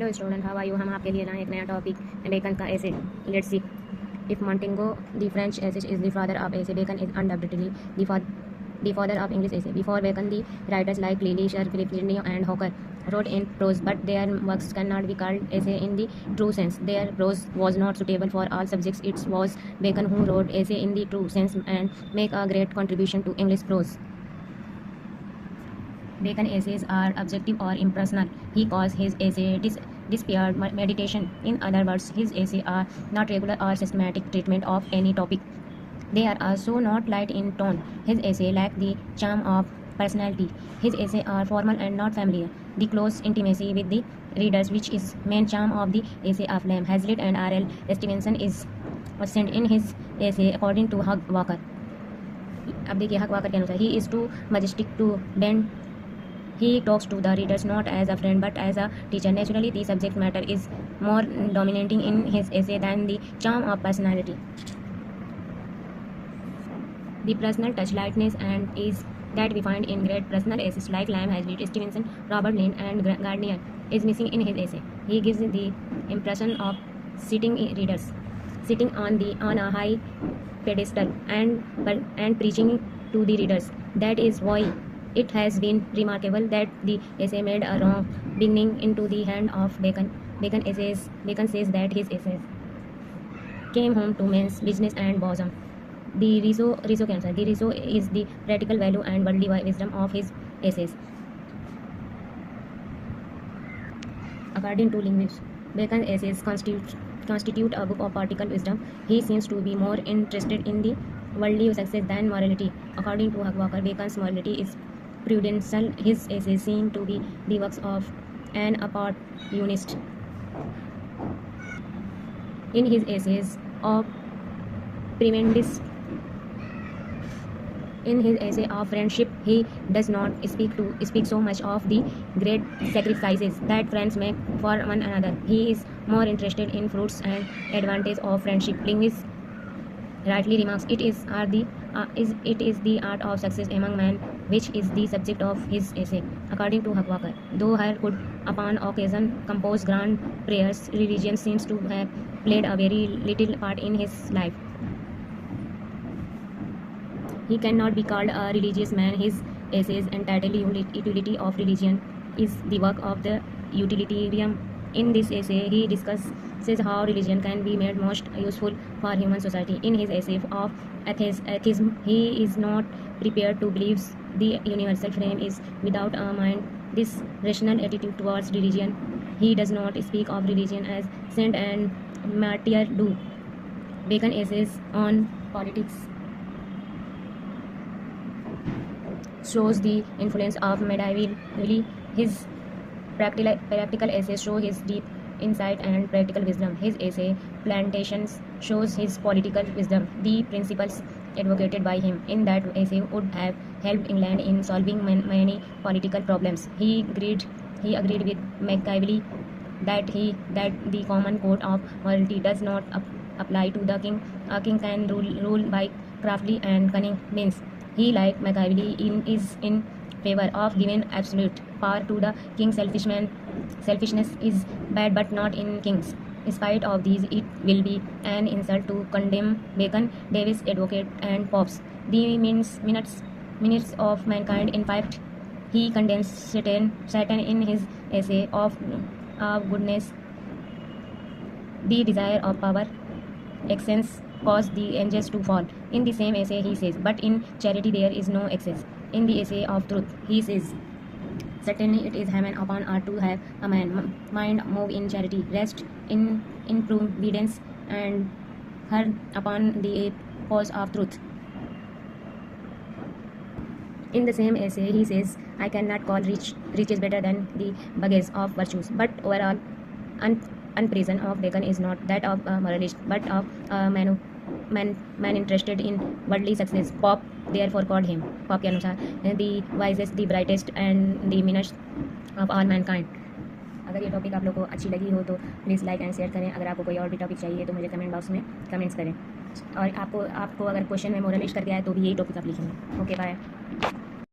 Hello student, how are you. हम आपके लिए लाए एक नया टॉपिक, बेकन का ऐसे। Let's see. If मॉन्टेगो the French essay is the father of essay, Bacon is undoubtedly the father of English essay. Before Bacon, the writers like Lilly, Philippiani, and Hooker wrote in prose, but their works cannot be called essay in the true sense. Their prose was not suitable for all subjects. It was Bacon who wrote essay in the true sense and make a great contribution to English prose. Bacon essays are objective or impersonal. He calls his essay dispaired meditation. In other words, his essays are not regular or systematic treatment of any topic. They are also not light in tone. His essays lack the charm of personality. His essays are formal and not familiar. The close intimacy with the readers, which is main charm of the essay of Lamb, Hazlitt, and R.L. Stevenson, is absent in his essay, according to Hugh Walker. अब देखिए हक walker के अनुसार, he is too majestic to bend. He talks to the readers not as a friend but as a teacher. Naturally, the subject matter is more dominating in his essay than the charm of personality. The personal touch, lightness, and ease that we find in great personal essays like Lamb, Hazlitt, Stevenson, Robert Lane, and Gardner is missing in his essay. He gives the impression of sitting on a high pedestal and preaching to the readers. That is why it has been remarkable that the essay made a wrong beginning into the hand of Bacon. Bacon says that his essays came home to men's business and bosom. The reason is the practical value and worldly wisdom of his essays. According to linguists, Bacon's essays constitute a book of practical wisdom. He seems to be more interested in the worldly success than morality. According to Hugh Walker, Bacon's morality is prudential. His essays seem to be the works of an opportunist. In his essays of tremendous In his essay of friendship, he does not speak so much of the great sacrifices that friends make for one another. He is more interested in fruits and advantage of friendship. Linguist rightly remarks, it is the art of success among men which is the subject of his essay. According to Hugh Walker, though Hare could upon occasion compose grand prayers, religion seems to have played a very little part in his life. He cannot be called a religious man. His essays entitled Utility of Religion is the work of the utilitarian. In this essay, he discusses how religion can be made most useful for human society. In his essay of atheism, he is not prepared to believe the universal frame is without a mind. This rational attitude towards religion, he does not speak of religion as saint and martyr do. Bacon essays on politics shows the influence of medieval. His practical essays show his deep insight and practical wisdom. His essay Plantations shows his political wisdom. The principles advocated by him in that essay would have helped England in solving many political problems. He agreed with Machiavelli that the common code of morality does not apply to the king. A king can rule by crafty and cunning means. He, like Machiavelli, is in favor of giving absolute power to the king. Selfishness is bad, but not in kings. In spite of these, it will be an insult to condemn Bacon, Davis, Advocate, and Pops, the minutes of mankind. In fact, he condemns Satan in his essay of goodness. The desire of power excess cause the angels to fall. In the same essay, he says, but in charity there is no excess. In the essay of truth, he says, certainly it is heaven upon earth to have a mind move in charity, rest in providence, and her upon the cause of truth. In the same essay, he says, I cannot call riches better than the baggage of virtues. But overall, unprison of Bacon is not that of a moralist, but of a man interested in worldly success. Pop therefore called him, Pop के अनुसार, the wisest, the brightest, and the meanest of all mankind. अगर ये topic आप लोग को अच्छी लगी हो तो प्लीज़ लाइक एंड शेयर करें. अगर आपको कोई और भी टॉपिक चाहिए तो मुझे कमेंट बॉक्स में कमेंट्स करें. और आपको अगर क्वेश्चन में मोरलिस्ट करके आए तो भी यही टॉपिक आप लिखेंगे. Okay, bye.